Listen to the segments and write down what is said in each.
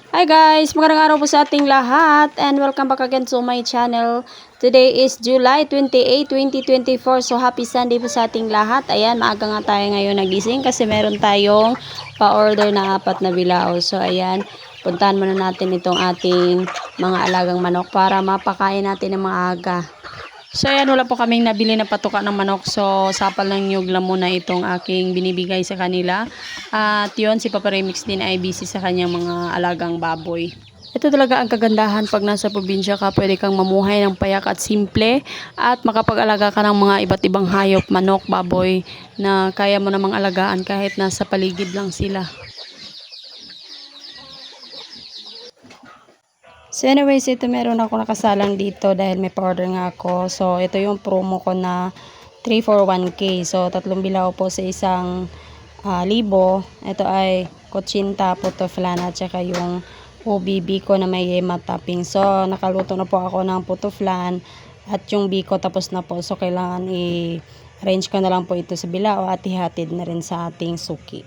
Hi guys! Magandang araw po sa ating lahat and welcome back again to my channel. Today is July 28, 2024. So happy Sunday po sa ating lahat. Ayan, maaga nga tayo ngayon nagising kasi meron tayong pa-order na 4 na bilao. So ayan, puntahan muna natin itong ating mga alagang manok para mapakain natin ng maaga. So ayan, wala po kaming nabili na patuka ng manok. So sapal ng nyug lang muna itong aking binibigay sa kanila. At yun, si Papa Remix din ay busy sa kanyang mga alagang baboy. Ito talaga ang kagandahan pag nasa probinsya ka, pwede kang mamuhay ng payak at simple at makapag-alaga ka ng mga iba't ibang hayop, manok, baboy na kaya mo namang alagaan kahit nasa paligid lang sila. So anyways, ito meron ako nakasalang dito dahil may pa-order nga ako. So ito yung promo ko na 3 for 1K. So tatlong bilao po sa isang libo. Ito ay kutsinta, puto flan at saka yung ubi biko na may yema topping. So nakaluto na po ako ng puto flan at yung biko tapos na po. So kailangan i-arrange ko na lang po ito sa bilao at ihatid na rin sa ating suki.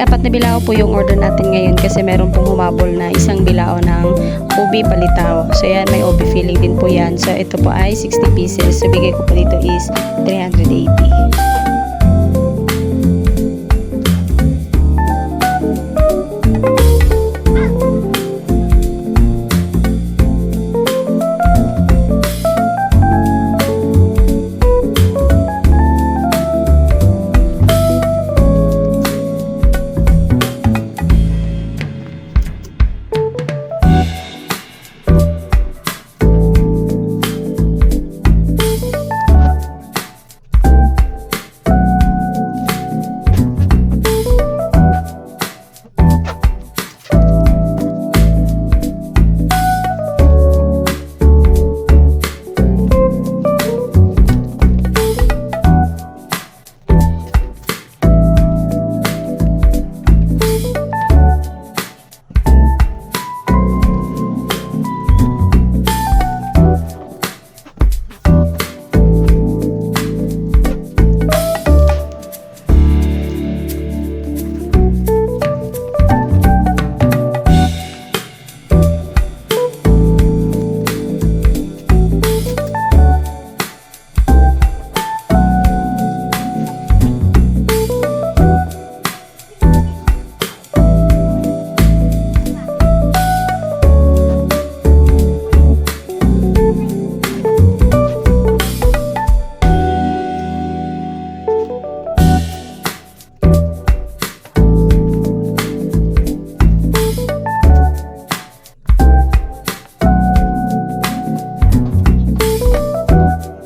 apat na bilao po yung order natin ngayon kasi meron pong humabol na isang bilao ng ubi palitaw. So yan, may ubi filling din po yan. So ito po ay 60 pieces. So bigay ko po dito is 380.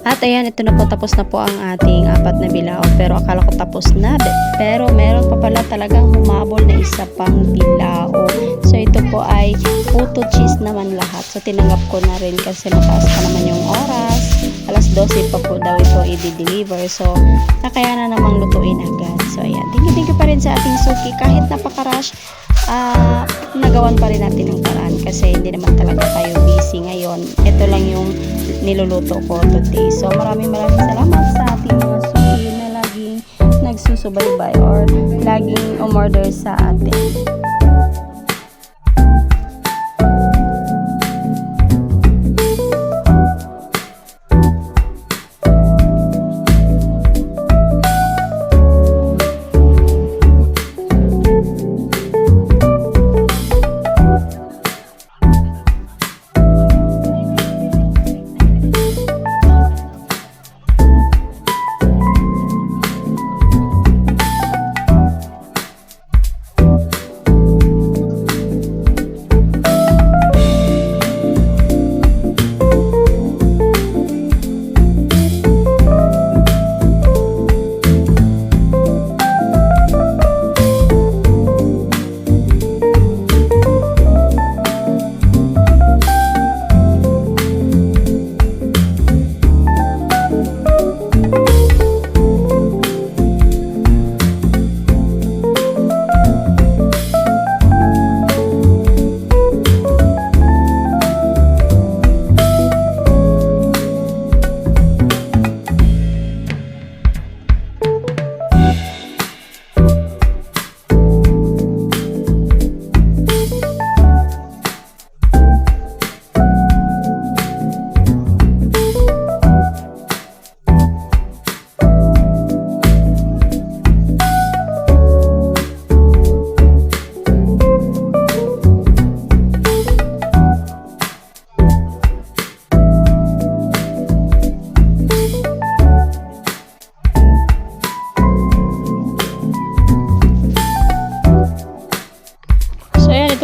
At ayan, ito na po, tapos na po ang ating apat na bilao. Pero akala ko tapos na. Pero meron pa pala talagang humabol na isa pang bilao. So ito po ay puto cheese naman lahat. So tinanggap ko na rin kasi mataas pa naman yung oras. Alas 12 pa po daw ito i-deliver. So kaya na namang lutuin agad. So ayan, thank you pa rin sa ating suki. Kahit napaka-rush, nagawan pa rin natin ng paraan kasi hindi naman talaga tayo busy ngayon. Ito lang yung niluluto ko today. So maraming salamat sa ating mga suki na laging nagsusubaybay or laging umorder sa atin.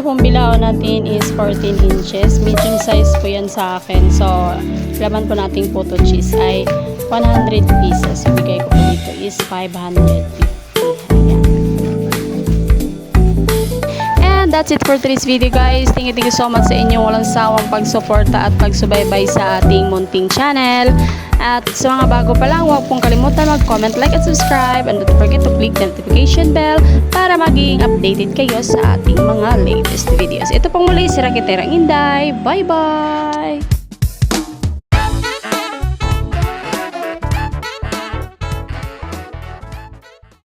pong bilao natin is 14 inches. Medium size po yan sa akin. So, laman po nating puto cheese ay 100 pieces. So, bigay ko po dito is 550. Ayan. And that's it for today's video, guys. Thank you so much sa inyong walang sawang pagsuporta at pagsubaybay sa ating munting channel. At sa mga bago pa lang, huwag pong kalimutan mag-comment, like, at subscribe. And don't forget to click the notification bell para maging updated kayo sa ating mga latest videos. Ito pong muli si Rakiterang Inday. Bye-bye!